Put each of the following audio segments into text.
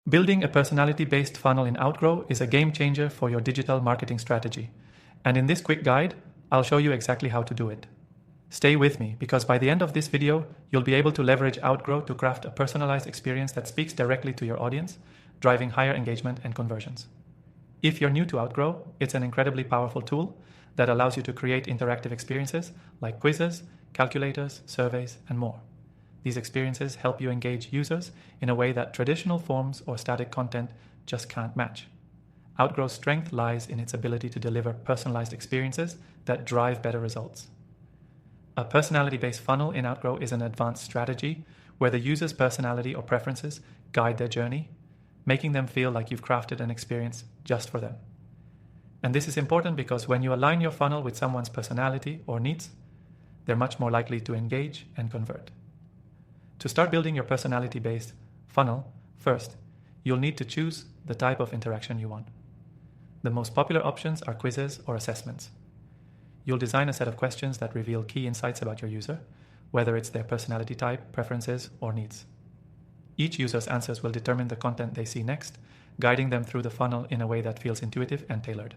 Building a personality-based funnel in Outgrow is a game changer for your digital marketing strategy. And in this quick guide, I'll show you exactly how to do it. Stay with me, because by the end of this video, you'll be able to leverage Outgrow to craft a personalized experience that speaks directly to your audience, driving higher engagement and conversions. If you're new to Outgrow, it's an incredibly powerful tool that allows you to create interactive experiences like quizzes, calculators, surveys, and more. These experiences help you engage users in a way that traditional forms or static content just can't match. Outgrow's strength lies in its ability to deliver personalized experiences that drive better results. A personality-based funnel in Outgrow is an advanced strategy where the user's personality or preferences guide their journey, making them feel like you've crafted an experience just for them. And this is important because when you align your funnel with someone's personality or needs, they're much more likely to engage and convert. To start building your personality-based funnel, first, you'll need to choose the type of interaction you want. The most popular options are quizzes or assessments. You'll design a set of questions that reveal key insights about your user, whether it's their personality type, preferences, or needs. Each user's answers will determine the content they see next, guiding them through the funnel in a way that feels intuitive and tailored.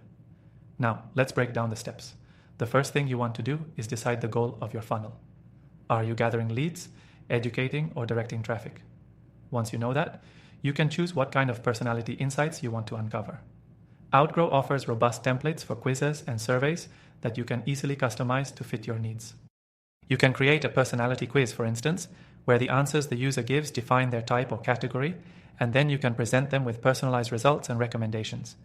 Now, let's break down the steps. The first thing you want to do is decide the goal of your funnel. Are you gathering leads, educating, or directing traffic? Once you know that, you can choose what kind of personality insights you want to uncover. Outgrow offers robust templates for quizzes and surveys that you can easily customize to fit your needs. You can create a personality quiz, for instance, where the answers the user gives define their type or category, and then you can present them with personalized results and recommendations.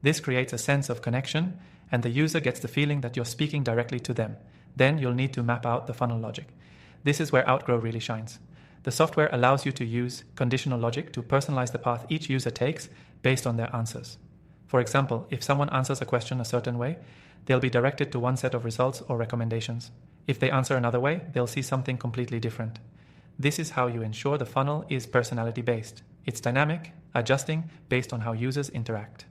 This creates a sense of connection, and the user gets the feeling that you're speaking directly to them. Then you'll need to map out the funnel logic. This is where Outgrow really shines. The software allows you to use conditional logic to personalize the path each user takes based on their answers. For example, if someone answers a question a certain way, they'll be directed to one set of results or recommendations. If they answer another way, they'll see something completely different. This is how you ensure the funnel is personality-based. It's dynamic, adjusting based on how users interact.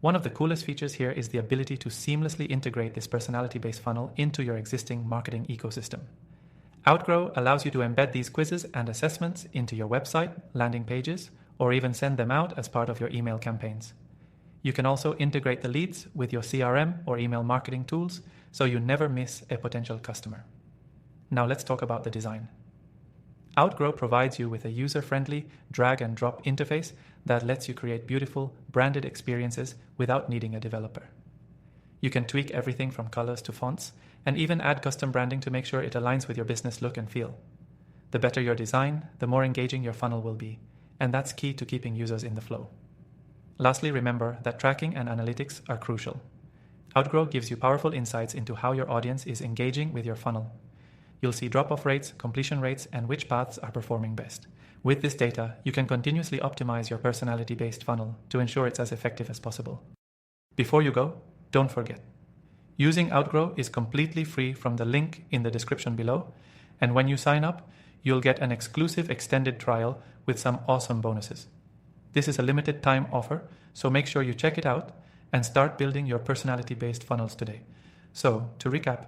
One of the coolest features here is the ability to seamlessly integrate this personality-based funnel into your existing marketing ecosystem. Outgrow allows you to embed these quizzes and assessments into your website, landing pages, or even send them out as part of your email campaigns. You can also integrate the leads with your CRM or email marketing tools, so you never miss a potential customer. Now let's talk about the design. Outgrow provides you with a user-friendly drag-and-drop interface that lets you create beautiful, branded experiences without needing a developer. You can tweak everything from colors to fonts, and even add custom branding to make sure it aligns with your business look and feel. The better your design, the more engaging your funnel will be, and that's key to keeping users in the flow. Lastly, remember that tracking and analytics are crucial. Outgrow gives you powerful insights into how your audience is engaging with your funnel. You'll see drop-off rates, completion rates, and which paths are performing best. With this data, you can continuously optimize your personality-based funnel to ensure it's as effective as possible. Before you go, don't forget, using Outgrow is completely free from the link in the description below, and when you sign up, you'll get an exclusive extended trial with some awesome bonuses. This is a limited time offer, so make sure you check it out and start building your personality-based funnels today. So, to recap,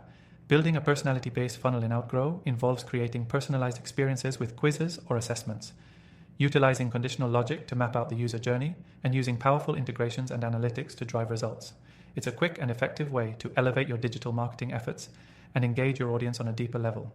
building a personality-based funnel in Outgrow involves creating personalized experiences with quizzes or assessments, utilizing conditional logic to map out the user journey, and using powerful integrations and analytics to drive results. It's a quick and effective way to elevate your digital marketing efforts and engage your audience on a deeper level,